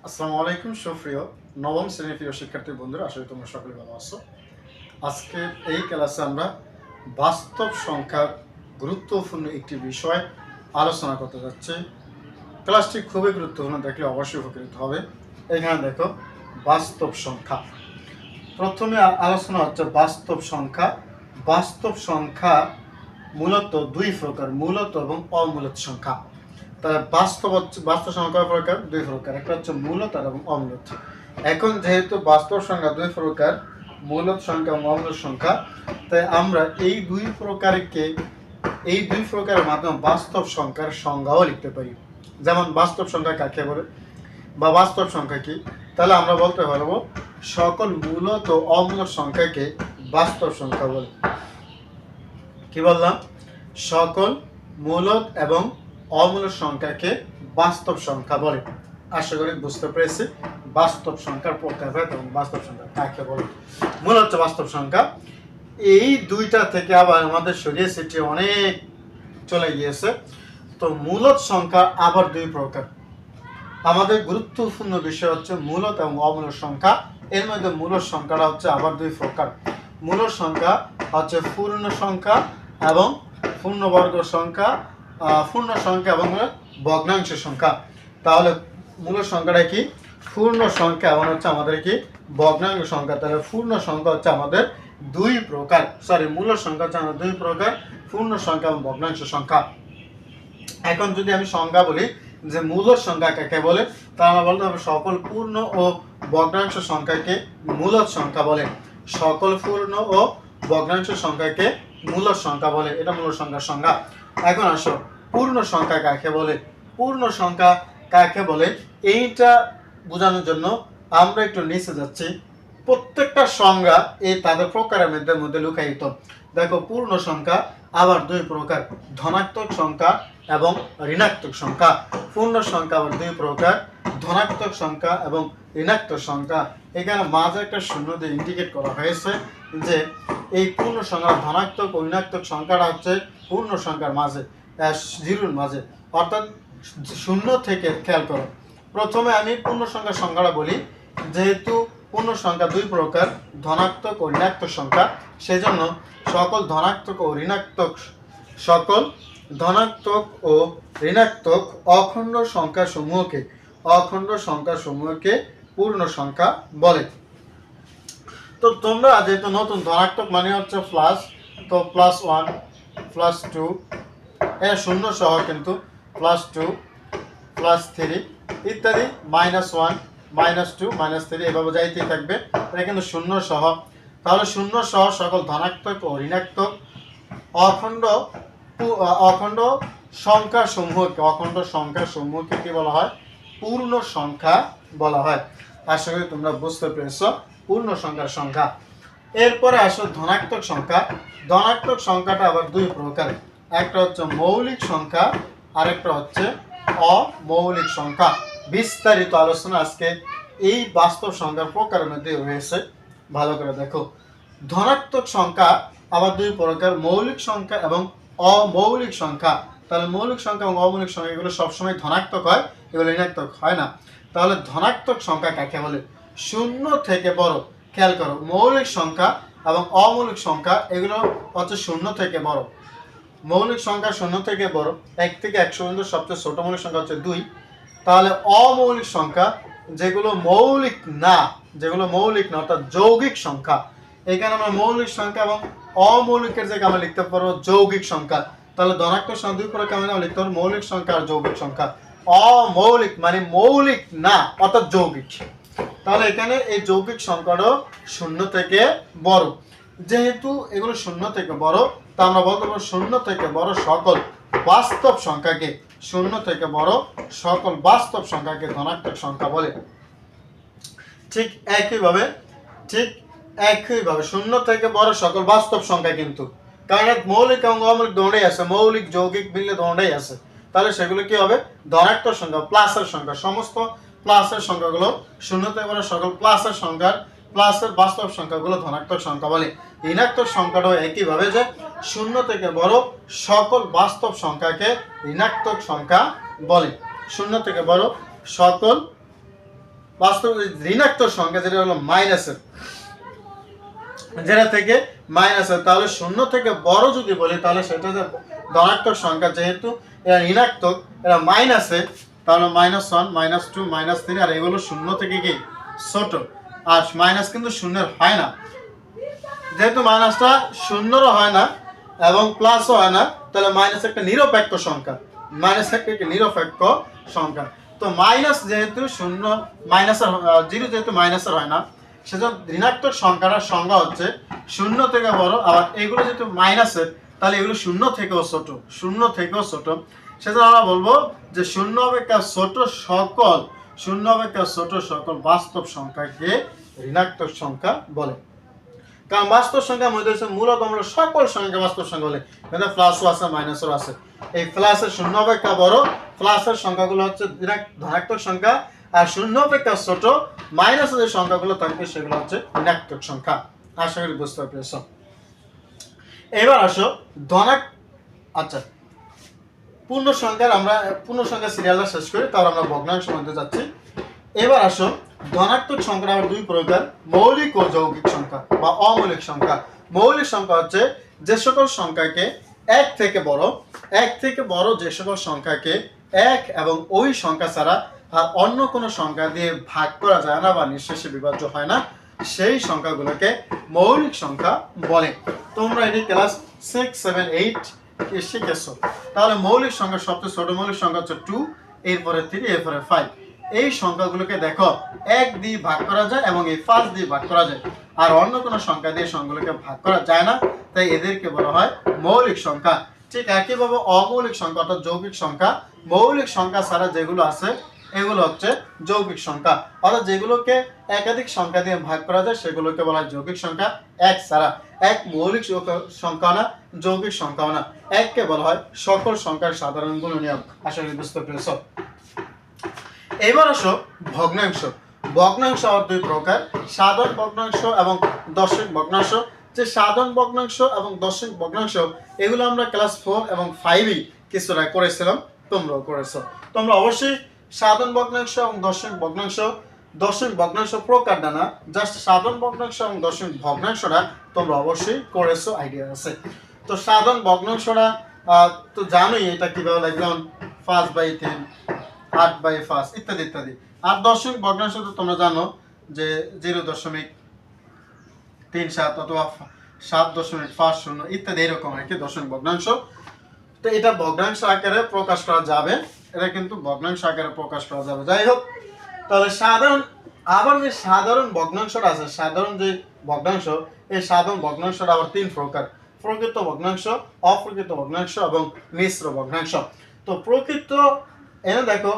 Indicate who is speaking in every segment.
Speaker 1: আসসালামু আলাইকুম সুপ্রিয় নবম শ্রেণীর প্রিয় শিক্ষার্থী বন্ধুরা, আশা করি তোমরা সকলে ভালো আছো। আজকে এই ক্লাসে আমরা বাস্তব সংখ্যার গুরুত্বপূর্ণ একটি বিষয় আলোচনা করতে যাচ্ছি। ক্লাসটি খুবই গুরুত্বপূর্ণ, দেখলে অবশ্যই উপকৃত হবে। এখানে দেখো বাস্তব সংখ্যা। প্রথমে আলোচনা হচ্ছে বাস্তব সংখ্যা। বাস্তব সংখ্যা মূলত দুই প্রকার, মূলত এবং অমূলত সংখ্যা। তাহলে বাস্তব সংখ্যা প্রকার দুই প্রকার, একটা হচ্ছে মূলত এবং অমূলত। এখন যেহেতু বাস্তব সংখ্যা দুই প্রকার, মূলত সংখ্যা এবং অমূলত সংখ্যা, তাই আমরা এই দুই প্রকারের মাধ্যমে বাস্তব সংখ্যার সংজ্ঞাও লিখতে পারি। যেমন বাস্তব সংখ্যা কাকে বলে বা বাস্তব সংখ্যা কি, তাহলে আমরা বলতে পারবো সকল মূলত ও অমূলত সংখ্যাকে বাস্তব সংখ্যা বলে। কি বললাম? সকল মূলত এবং অমূলত সংখ্যাকে বাস্তব সংখ্যা বলে। আশা করি বুঝতে পেরেছি বাস্তব সংখ্যার প্রকারভেদ এবং বাস্তব সংখ্যা কাকে বলে। মূল হচ্ছে বাস্তব সংখ্যা। এই দুইটা থেকে আবার আমাদের সরিয়ে ছিটিয়ে অনেক চলে গিয়েছে। তো মূলত সংখ্যা আবার দুই প্রকার। আমাদের গুরুত্বপূর্ণ বিষয় হচ্ছে মূলত এবং অমূলত সংখ্যা। এর মধ্যে মূলত সংখ্যাটা হচ্ছে আবার দুই প্রকার। মূলত সংখ্যা হচ্ছে পূর্ণ সংখ্যা এবং পূর্ণবর্গ সংখ্যা, পূর্ণ সংখ্যা এবং ভগ্নাংশ সংখ্যা। তাহলে মূলত সংখ্যাটা কি? পূর্ণ সংখ্যা এবং হচ্ছে আমাদের কি ভগ্নাংশ সংখ্যা। তাহলে পূর্ণ সংখ্যা হচ্ছে আমাদের দুই প্রকার, মূলত সংখ্যা হচ্ছে আমাদের দুই প্রকার, পূর্ণ সংখ্যা এবং ভগ্নাংশ সংখ্যা। এখন যদি আমি সংজ্ঞা বলি যে মূলত সংখ্যা কাকে বলে, তা আমরা বলতে হবে সকল পূর্ণ ও ভগ্নাংশ সংখ্যাকে মূলত সংখ্যা বলে। সকল পূর্ণ ও ভগ্নাংশ সংখ্যাকে মূলত সংখ্যা বলে। এটা মূলত সংখ্যার সংজ্ঞা। এখন আসো পূর্ণ সংখ্যা কাকে বলে। পূর্ণ সংখ্যা কাকে বলে এইটা বোঝানোর জন্য আমরা একটু নিচে যাচ্ছি। প্রত্যেকটা সংজ্ঞা এই তাদের প্রকারের মধ্যে লুকায়িত। দেখো পূর্ণ সংখ্যা আবার দুই প্রকার, ধনাত্মক সংখ্যা এবং ঋণাত্মক সংখ্যা। পূর্ণ সংখ্যা আবার দুই প্রকার, ধনাত্মক সংখ্যা এবং ঋণাত্মক সংখ্যা। এখানে মাঝে একটা শূন্য দিয়ে ইন্ডিকেট করা হয়েছে যে এই পূর্ণ সংখ্যা ধনাত্মক ও ঋণাত্মক সংখ্যাটা হচ্ছে পূর্ণ সংখ্যার মাঝে, জিরোর মাঝে, অর্থাৎ শূন্য থেকে। খেয়াল করো, প্রথমে আমি পূর্ণ সংখ্যার সংখ্যাটা বলি। যেহেতু পূর্ণ সংখ্যা দুই প্রকার, ধনাত্মক ও ঋণাত্মক সংখ্যা, সেজন্য সকল ধনাত্মক ও ঋণাত্মক অখণ্ড সংখ্যাসমূহকে পূর্ণ সংখ্যা বলে। তো তোমরা যেহেতু নতুন, ধনাত্মক মানে হচ্ছে প্লাস, তো +1 +2 এর শূন্য সহ কিন্তু +2 +3 ইত্যাদি, -1 -2 -3 এভাবে যাইতেই থাকবে। এটা কিন্তু শূন্য সহ। তাহলে শূন্য সহ সকল ধনাত্মক ও ঋণাত্মক অখণ্ড সংখ্যাসমূহকে কি বলা হয়? পূর্ণ সংখ্যা বলা হয়। আশা করি তোমরা বুঝতে পেরেছো পূর্ণ সংখ্যার সংখ্যা। এরপরে আসো ধনাত্মক সংখ্যা। ধনাত্মক সংখ্যাটা আবার দুই প্রকার, একটা হচ্ছে মৌলিক সংখ্যা আর একটা হচ্ছে অমৌলিক সংখ্যা। বিস্তারিত আলোচনা আজকে এই বাস্তব সংখ্যার প্রকারের মধ্যে রয়েছে। ভালো করে দেখো, ধনাত্মক সংখ্যা আবার দুই প্রকার, মৌলিক সংখ্যা এবং অমৌলিক সংখ্যা। তাহলে মৌলিক সংখ্যা এবং অমৌলিক সংখ্যা এগুলো সবসময় ধনাত্মক হয়, এগুলো ঋণাত্মক হয় না। তাহলে ধনাত্মক সংখ্যা কাকে বলে? শূন্য থেকে বড়। খেয়াল করো, মৌলিক সংখ্যা এবং অমৌলিক সংখ্যা এগুলো হচ্ছে শূন্য থেকে বড়। মৌলিক সংখ্যা শূন্য থেকে বড়, 1 থেকে 100 পর্যন্ত সবচেয়ে ছোট মৌলিক সংখ্যা হচ্ছে 2। তাহলে অমৌলিক সংখ্যা যেগুলো মৌলিক না অর্থাৎ যৌগিক সংখ্যা। এখানে আমরা মৌলিক সংখ্যা এবং অমৌলিকের জায়গায় আমরা লিখতে পারবো যৌগিক সংখ্যা। তাহলে ধনাত্মক সংখ্যা দুই প্রকার আমরা লিখতে পারবো, মৌলিক সংখ্যা আর যৌগিক সংখ্যা। অমৌলিক মানে মৌলিক না অর্থাৎ যৌগিক। তাহলে এখানে এই যৌগিক সংখ্যাটাও শূন্য থেকে বড়। যেহেতু এগুলো শূন্য থেকে বড়, তা আমরা বলতে পারবো শূন্য থেকে বড় সকল বাস্তব সংখ্যাকে ধনাত্মক সংখ্যা বলে। ঠিক একইভাবে শূন্য থেকে বড় সকল বাস্তব সংখ্যা, কিন্তু কারণ মৌলিক এবং অমৌলিক দোনোটাই আছে, মৌলিক যৌগিক মিলে দোনোটাই আছে। তাহলে সেগুলো কি হবে? ধনাত্মক সংখ্যা, প্লাসের সংখ্যা। সমস্ত প্লাসের সংখ্যাগুলো, শূন্য থেকে বড় সকল প্লাসের বাস্তব সংখ্যাগুলো ধনাত্মক সংখ্যা বলে। ঋণাত্মক সংখ্যাটাও একইভাবে, যে শূন্য থেকে বড় সকল বাস্তব সংখ্যাকে ঋণাত্মক সংখ্যা বলে। শূন্য থেকে বড় সকল বাস্তব ঋণাত্মক সংখ্যা যেটা হলো মাইনাসের, যেটা থেকে মাইনাসের, তাহলে শূন্য থেকে বড় যদি বলি তাহলে সেটা যে ধনাত্মক সংখ্যা, যেহেতু এরা ঋণাত্মক, এরা মাইনাসে, তাহলে -1 -2 -3, আর এগুলো শূন্য থেকে কি ছোট। আর মাইনাস কিন্তু শূন্যের হয় না, যেহেতু মাইনাসটা শূন্যরও হয় না এবং প্লাসও হয় না, তাহলে মাইনাস একটা নিরপেক্ষ সংখ্যা, মাইনাস একটা নিরপেক্ষ সংখ্যা। তো মাইনাস যেহেতু শূন্য, মাইনাসের জিরো যেহেতু মাইনাসের হয় না, সেজন্য ঋণাত্মক সংখ্যাটার সংজ্ঞা হচ্ছে শূন্য থেকে বড়। আবার এগুলো যেহেতু মাইনাসের, তাহলে এগুলো শূন্য থেকেও ছোট, শূন্য থেকেও ছোট। সেজন্য আমরা বলবো যে শূন্য অপেক্ষা ছোট সকল, শূন্য অপেক্ষা ছোট সকল বাস্তব সংখ্যাকে ঋণাত্মক সংখ্যা বলে। কারণ বাস্তব সংখ্যার মধ্যে মূলত আমরা সকল সংখ্যা বাস্তব সংখ্যা বলে, এখানে প্লাসও আছে মাইনাসও আছে। এই প্লাসের শূন্য অপেক্ষা বড়, প্লাসের সংখ্যাগুলো হচ্ছে ধনাত্মক সংখ্যা, আর শূন্য অপেক্ষা ছোট মাইনাসের যে সংখ্যাগুলো থাকবে সেগুলো হচ্ছে ঋণাত্মক সংখ্যা। আশা করি বুঝতে পেরেছ। এবার আসো আচ্ছা, পূর্ণ সংখ্যার আমরা পূর্ণ সংখ্যা সিরিয়ালটা শেষ করি, তারপর আমরা ভগ্নাংশ মধ্যে যাচ্ছি। এবার আসো ধনাত্মক সংখ্যা আবার দুই প্রকার, মৌলিক ও যৌগিক সংখ্যা বা অমৌলিক সংখ্যা। মৌলিক সংখ্যা হচ্ছে যে সকল সংখ্যাকে এক থেকে বড় যে সকল সংখ্যাকে এক এবং ওই সংখ্যা ছাড়া আর অন্য কোনো সংখ্যা দিয়ে ভাগ করা যায় না বা নিঃশেষে বিভাজ্য হয় না, সেই সংখ্যাগুলোকে মৌলিক সংখ্যা বলে। তোমরা এটি ক্লাস 6, 7, 8 শিখেছো। তাহলে মৌলিক সংখ্যা সবচেয়ে ছোট মৌলিক সংখ্যা হচ্ছে 2, এরপরে 3, এরপরে 5। এই সংখ্যাগুলোকে দেখো 1 দিয়ে ভাগ করা যায় এবং এই 5 দিয়ে ভাগ করা যায়, আর অন্য কোনো সংখ্যা দিয়ে সংখ্যাগুলোকে ভাগ করা যায় না, তাই এদেরকে বলা হয় মৌলিক সংখ্যা। ঠিক একইভাবে অমৌলিক সংখ্যা অর্থাৎ যৌগিক সংখ্যা, মৌলিক সংখ্যা ছাড়া যেগুলো আছে এগুলো হচ্ছে যৌগিক সংখ্যা, অর্থাৎ যেগুলোকে একাধিক সংখ্যা দিয়ে ভাগ করা যায় সেগুলোকে বলা হয় যৌগিক সংখ্যা। এক ছাড়া, এক মৌলিক সংখ্যা না, যৌগিক সংখ্যা না, এককে বলা হয় সকল সংখ্যার সাধারণ গুণনীয়ক। আশা করি বুঝতে পেরেছ। এবার আসো ভগ্নাংশ। ভগ্নাংশ আর দুই প্রকার, সাধারণ ভগ্নাংশ এবং দশমিক ভগ্নাংশ। যে সাধারণ ভগ্নাংশ এবং দশমিক ভগ্নাংশ এগুলো আমরা ক্লাস 4 এবং 5 কিছুটা করেছিলাম, তোমরাও করেছো। তোমরা অবশ্যই সাধারণ ভগ্নাংশ এবং দশমিক ভগ্নাংশ প্রকারটা না, জাস্ট সাধারণ ভগ্নাংশ এবং দশমিক ভগ্নাংশটা তোমরা অবশ্যই করেছো, আইডিয়া আছে। তো সাধারণ ভগ্নাংশটা তো জানোই এটা কিভাবে লাগবে, 5/3, 8/5 ইত্যাদি ইত্যাদি। আর দশমিক ভগ্নাংশ তো তোমরা জানো যে 0.37 অথবা 7.50 ইত্যাদি এরকম আর কি দশমিক ভগ্নাংশ। তো এটা ভগ্নাংশ আকারে প্রকাশ করা যাবে, এটা কিন্তু ভগ্নাংশ আকারে প্রকাশ করা যাবে। যাই হোক, তাহলে আবার যে সাধারণ ভগ্নাংশটা আছে, সাধারণ যে ভগ্নাংশ, এই সাধারণ ভগ্নাংশটা আবার 3 প্রকার, প্রকৃত ভগ্নাংশ, অপ্রকৃত ভগ্নাংশ এবং মিশ্র ভগ্নাংশ। তো প্রকৃত এনে দেখো,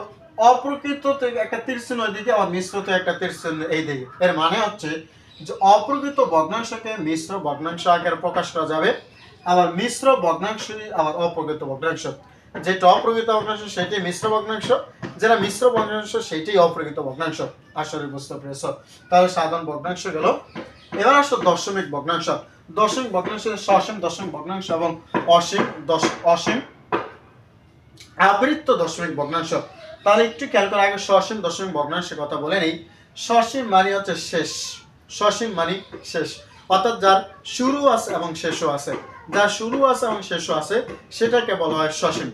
Speaker 1: অপ্রকৃত থেকে একটা তীর চিহ্ন দিকে, আবার মিশ্রতে একটা তীর চিহ্ন এই দিকে। এর মানে হচ্ছে যে অপ্রকৃত ভগ্নাংশকে মিশ্র ভগ্নাংশ আকারে প্রকাশ করা যাবে, আবার মিশ্র ভগ্নাংশ আবার অপ্রকৃত ভগ্নাংশ। যেটা অপ্রকৃত ভগ্নাংশ সেটাই মিশ্র ভগ্নাংশ, যেটা মিশ্র ভগ্নাংশ সেটাই অপ্রকৃত ভগ্নাংশ। আসলে বুঝতে পেরেছ। তাহলে সাধারণ ভগ্নাংশ গেল। এবার আসো দশমিক ভগ্নাংশ। দশমিক ভগ্নাংশ সসীম দশমিক ভগ্নাংশ এবং অসীম আবৃত্ত দশমিক ভগ্নাংশ। তাহলে একটু খেয়াল করে আগে সসীম দশমিক ভগ্নাংশের কথা বলে নেই। সসীম মানে হচ্ছে শেষ, সসীম মানে শেষ, অর্থাৎ যার শুরু আছে এবং শেষও আছে, যার শুরু আছে এবং শেষও আছে সেটাকে বলা হয় সসীম।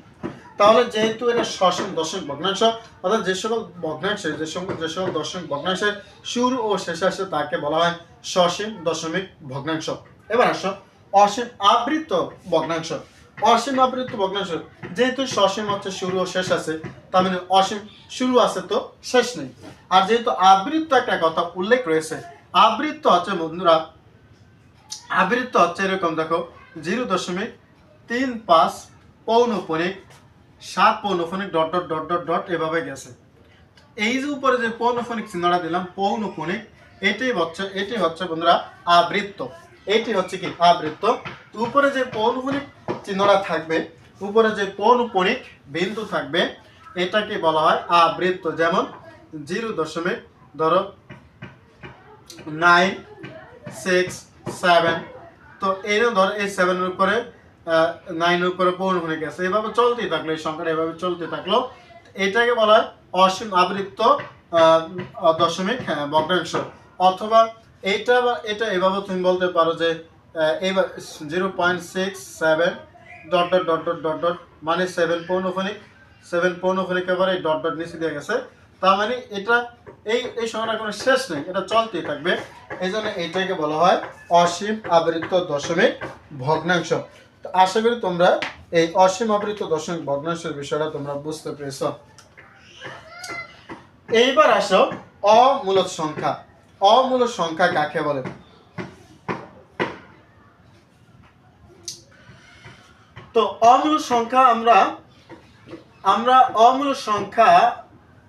Speaker 1: তাহলে যেহেতু এটা সসীম দশমিক ভগ্নাংশ, অর্থাৎ যে সকল ভগ্নাংশের যে সকল দশমিক ভগ্নাংশের শুরু ও শেষ আছে তাকে বলা হয় সসীম দশমিক ভগ্নাংশ। এবার আসো অসীম আবৃত্ত ভগ্নাংশ। অসীম আবৃত্ত ভগ্নাংশ, যেহেতু সসীম হচ্ছে শুরু ও শেষ আছে, তার মানে অসীম শুরু আছে তো শেষ নেই। আর যেহেতু আবৃত্ত একটা কথা উল্লেখ রয়েছে, আবৃত্ত হচ্ছে বন্ধুরা, আবৃত্ত হচ্ছে এরকম দেখো 0.35 পৌনঃপুনিক 7 পৌনঃপুনিক ... এভাবে গেছে। এই যে উপরে যে পৌনঃপুনিক চিহ্নটা দিলাম পৌনঃপুনিক, এটি হচ্ছে বন্ধুরা আবৃত্ত। এটি হচ্ছে কি আবৃত্ত। উপরে যে পৌনঃপুনিক চিহ্নটা থাকবে, উপরে যে পৌনঃপুনিক বিন্দু থাকবে এটাকে বলা হয় আবৃত্ত। যেমন 0.9, 6, 7, তো এরকম ধর এই 7 এর উপরে 9 এর উপরে পৌনঃপুনিক আছে, এভাবে চলতেই থাকলো, এই সংখ্যাটা এভাবে চলতে থাকলো। এটাকে বলা হয় অসীম আবৃত্ত দশমিক ভগ্নাংশ, অথবা এটা এভাবে তুমি বলতে পারো যে এবার 0.67 dot dot dot dot dot dot মানে 7 পৌনঃফনিক এবার এই ডট ডট নিচে দিয়ে গেছে, তার মানে এটা এই সংখ্যাটা কোনো শেষ নেই, এটা চলতেই থাকবে। এই জন্য এইটাকে বলা হয় অসীম আবৃত দশমিক ভগ্নাংশ। তো আশা করি তোমরা এই অসীম আবৃত দশমিক ভগ্নাংশের বিষয়টা তোমরা বুঝতে পেরেছ। এইবার আসো অমূলদ সংখ্যা। অমূলদ সংখ্যা কাকে বলে? তো অমূলদ সংখ্যা আমরা অমূলদ সংখ্যা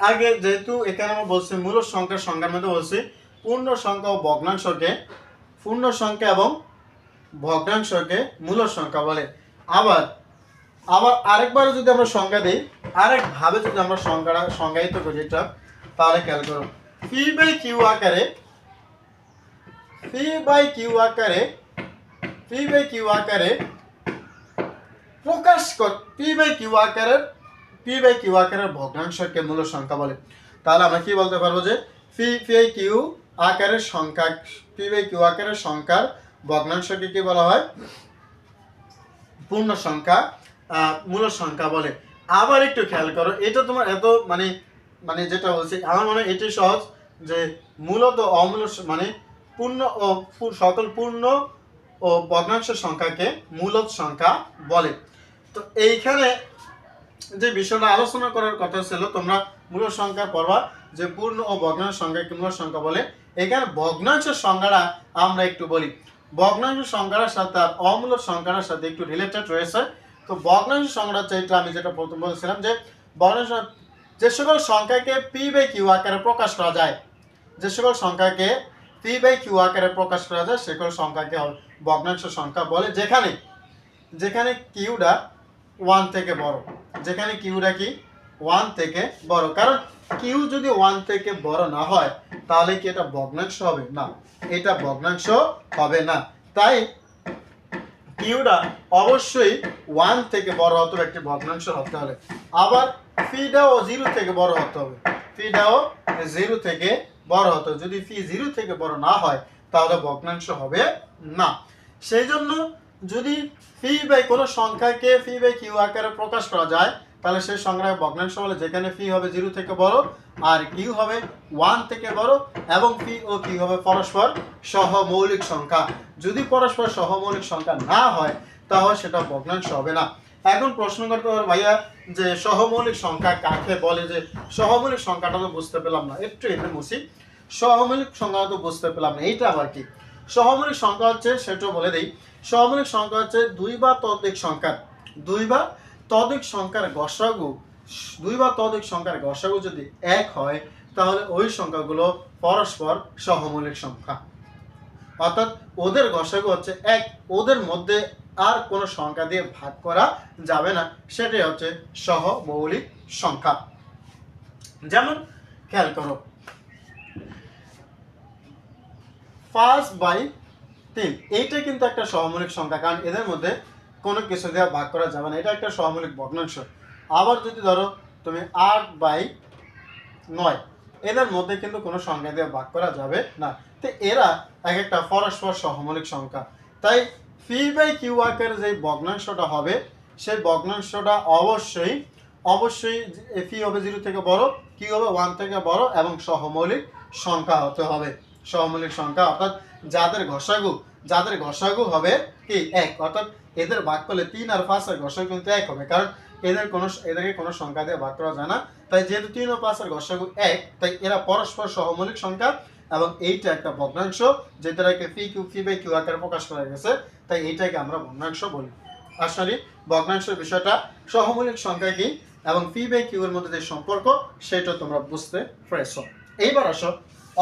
Speaker 1: আগে যেহেতু এখানে আমরা বলছি মূলদ সংখ্যার সংজ্ঞার মধ্যে বলছি পূর্ণ সংখ্যা ও ভগ্নাংশকে, পূর্ণ সংখ্যা এবং ভগ্নাংশকে মূলদ সংখ্যা বলে। আবার আরেকবার যদি আমরা সংজ্ঞা দিই, আরেকভাবে যদি আমরা সংখ্যাটা সংজ্ঞায়িত করি এটা, তাহলে খেয়াল করো পি বাই কিউ আকারে প্রকাশ কর পি বাই কিউ আকারের ভগ্নাংশকে মূলদ সংখ্যা বলে। তাহলে আমরা কি বলতে পারবো যে পি বাই কিউ আকারের সংখ্যার ভগ্নাংশকে কি বলা হয়? পূর্ণ সংখ্যা, মূলদ সংখ্যা বলে। আবার একটু খেয়াল করো, এটা তোমার এত মানে যেটা বলছি আমার মনে হয় এটাই সহজ, যে মূলত অমূলদ মানে পূর্ণ ও সকল পূর্ণ ও ভগ্নাংশ সংখ্যাকে মূলদ সংখ্যা বলে। তো এইখানে যে বিষয়টা আলোচনা করার কথা ছিল, তোমরা মূলদ সংখ্যা পড়বা যে পূর্ণ ও ভগ্নাংশ সংখ্যাকে মূলদ সংখ্যা বলে। এখানে ভগ্নাংশের সংখ্যাটা আমরা একটু বলি। ভগ্নাংশ সংখ্যার সাথে আর অমূলদ সংখ্যার সাথে একটু রিলেটেড রয়েছে। তো ভগ্নাংশ সংখ্যাটা চাইতে আমি যেটা প্রথম বলছিলাম যে ভগ্নাংশ যে সকল সংখ্যাকে পি বাই কিউ আকারে প্রকাশ করা যায়, যে সকল সংখ্যাকে পি বাই কিউ আকারে প্রকাশ করা যায় সেসকল সংখ্যাকে ভগ্নাংশ সংখ্যা বলে, যেখানে কিউটা 1 থেকে বড়, যেখানে কিউটা কি 1 থেকে বড়। কারণ কিউ যদি 1 থেকে বড় না হয় তাহলে কি এটা ভগ্নাংশ হবে? না, এটা ভগ্নাংশ হবে না। তাই কিউটা অবশ্যই 1 থেকে বড় হতে হবে, একটি ভগ্নাংশ হতে হবে। আবার ফিটাও 0 থেকে বড় হতে হবে, ফিটাও 0 থেকে বড় হতে হবে। যদি ফি 0 থেকে বড় না হয় তাহলে ভগ্নাংশ হবে না। সেই জন্য যদি ফি বাই কোনো সংখ্যাকে ফি বাই কিউ আকারে প্রকাশ করা যায় তাহলে সেই সংখ্যাকে ভগ্নাংশ বলে, যেখানে ফি হবে 0 থেকে বড় আর কিউ হবে 1 থেকে বড় এবং ফি ও কিউ হবে পরস্পর সহমৌলিক সংখ্যা। যদি পরস্পর সহমৌলিক সংখ্যা না হয় তাহলে সেটা ভগ্নাংশ হবে না। এখন প্রশ্ন করতে পারো ভাইয়া যে সহমৌলিক সংখ্যা কাকে বলে? যে সহমৌলিক সংখ্যাটা তো বুঝতে পেলাম না, একটু এটা মুছি। সহমৌলিক সংখ্যা তো বুঝতে পেলাম না, এইটা আবার কি? সহমৌলিক সংখ্যা হচ্ছে, সেটা বলে দেই। সহমৌলিক সংখ্যা হচ্ছে দুই বা ততোধিক সংখ্যার গসাগু যদি 1 হয় তাহলে ওই সংখ্যাগুলো পরস্পর সহমৌলিক সংখ্যা, অর্থাৎ ওদের গসাগু হচ্ছে 1, ওদের মধ্যে আর কোনো সংখ্যা দিয়ে ভাগ করা যাবে না, সেটাই হচ্ছে সহমৌলিক সংখ্যা। যেমন খেয়াল করো 5/3, এইটা কিন্তু একটা সহমৌলিক সংখ্যা, কারণ এদের মধ্যে কোনো কিছু দিয়ে ভাগ করা যাবে না, এটা একটা সহমৌলিক ভগ্নাংশ। আবার যদি ধরো তুমি 8/9, এদের মধ্যে কিন্তু কোনো সংখ্যা দিয়ে ভাগ করা যাবে না। তো এরা এক একটা পরস্পর সহমৌলিক সংখ্যা। তাই পি বাই কিউ আকারে যে ভগ্নাংশটা হবে সেই ভগ্নাংশটা অবশ্যই পি হবে 0 থেকে বড়, কিউ হবে 1 থেকে বড় এবং সহমৌলিক সংখ্যা হতে হবে। সহমৌলিক সংখ্যা অর্থাৎ যাদের ঘষাগু হবে কি 1, অর্থাৎ এদের ভাগ করলে 3 আর 5 এর ঘষাগু কিন্তু 1 হবে, কারণ এদেরকে কোনো সংখ্যা দিয়ে ভাগ করা যায় না। তাই যেহেতু 3 ও 5 এর ঘষাগু 1, তাই এরা পরস্পর সহমৌলিক সংখ্যা এবং এইটা একটা ভগ্নাংশ, যেটাকে পি বাই কিউ আকারে প্রকাশ করা গেছে, তাই এইটাকে আমরা ভগ্নাংশ বলি। আসলে ভগ্নাংশের বিষয়টা সহমৌলিক সংখ্যা কি এবং পি বাই কিউ এর মধ্যে যে সম্পর্ক সেটা তোমরা বুঝতে পেরেছো। এইবার আসো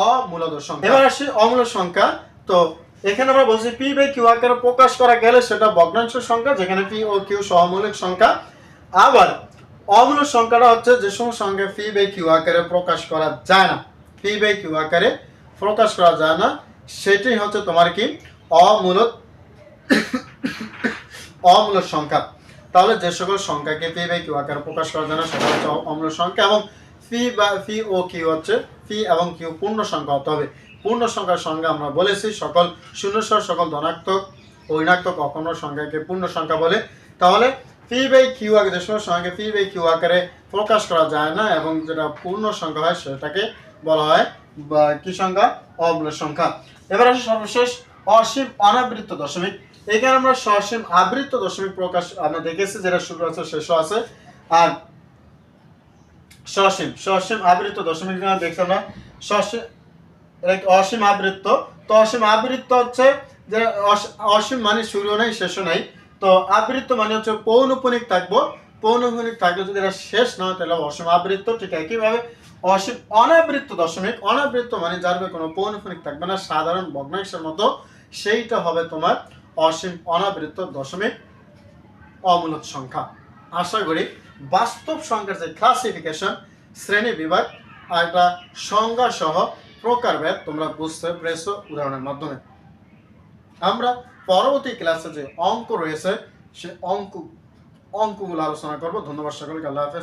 Speaker 1: অমূলদ সংখ্যা। এবার আসি অমূলদ সংখ্যা। তো এখানে আমরা বলছি পি বাই কিউ আকারে প্রকাশ করা গেলে সেটা ভগ্নাংশ সংখ্যা, যেখানে পি ও কিউ সহমৌলিক সংখ্যা। আবার অমূলদ সংখ্যাটা হচ্ছে যে সমস্ত সংখ্যা পি বাই কিউ আকারে প্রকাশ করা যায় না, পি বাই কিউ আকারে প্রকাশ করা যায় না, সেটাই হচ্ছে তোমার কি অমূলদ সংখ্যা। তাহলে যে সকল সংখ্যাকে পি বাই কিউ আকারে প্রকাশ করা যায় না সেটা হচ্ছে অমূলদ সংখ্যা, এবং ফি ও কিউ হচ্ছে ফি এবং কিউ পূর্ণ সংখ্যা হতে হবে। পূর্ণ সংখ্যার সঙ্গে আমরা বলেছি সকল শূন্যস্বর সকল ধনাত্মক ও ঋণাত্মক অপূর্ণ সংখ্যাকে পূর্ণ সংখ্যা বলে। তাহলে ফি বাই কিউ আগে যে সময় সংখ্যাকে ফি বাই কিউ আকারে প্রকাশ করা যায় না এবং যেটা পূর্ণ সংখ্যা হয় সেটাকে বলা হয় বা কি সংখ্যা, অমূল্য সংখ্যা। এবার আসে সর্বশেষ অসীম অনাবৃত্ত দশমিক। এখানে আমরা সসীম আবৃত্ত দশমিক প্রকাশ আমরা দেখেছি, যেটা শুরু আছে শেষও আছে। আর সসীম আবৃত্ত দশমিক দেখছি আমরা সসীম অসীম আবৃত্ত। তো অসীম আবৃত্ত হচ্ছে যে অসীম মানে শুরু নাই শেষও নাই। তো আবৃত্ত মানে হচ্ছে পৌনঃপুনিক থাকবো, পৌনঃপুনিক থাকলে যদি এটা শেষ না হয় তাহলে অসীম আবৃত্ত। ঠিক একইভাবে অসীম অনাবৃত্ত দশমিক, অনাবৃত্ত মানে যার কোনো পৌনঃপুনিক থাকবে না, সাধারণ ভগ্নাংশের মতো, সেইটা হবে তোমার অসীম অনাবৃত্ত দশমিক অমূলক সংখ্যা। আশা করি বাস্তব সংখ্যার যে ক্লাসিফিকেশন, শ্রেণী বিভাগ আর একটা সংজ্ঞা সহ প্রকারভেদ তোমরা বুঝতে পেরেছো উদাহরণের মাধ্যমে। আমরা পরবর্তী ক্লাসে যে অঙ্ক রয়েছে সে অঙ্কগুলো আলোচনা করব। ধন্যবাদ সকলকে, আল্লাহ হাফেজ।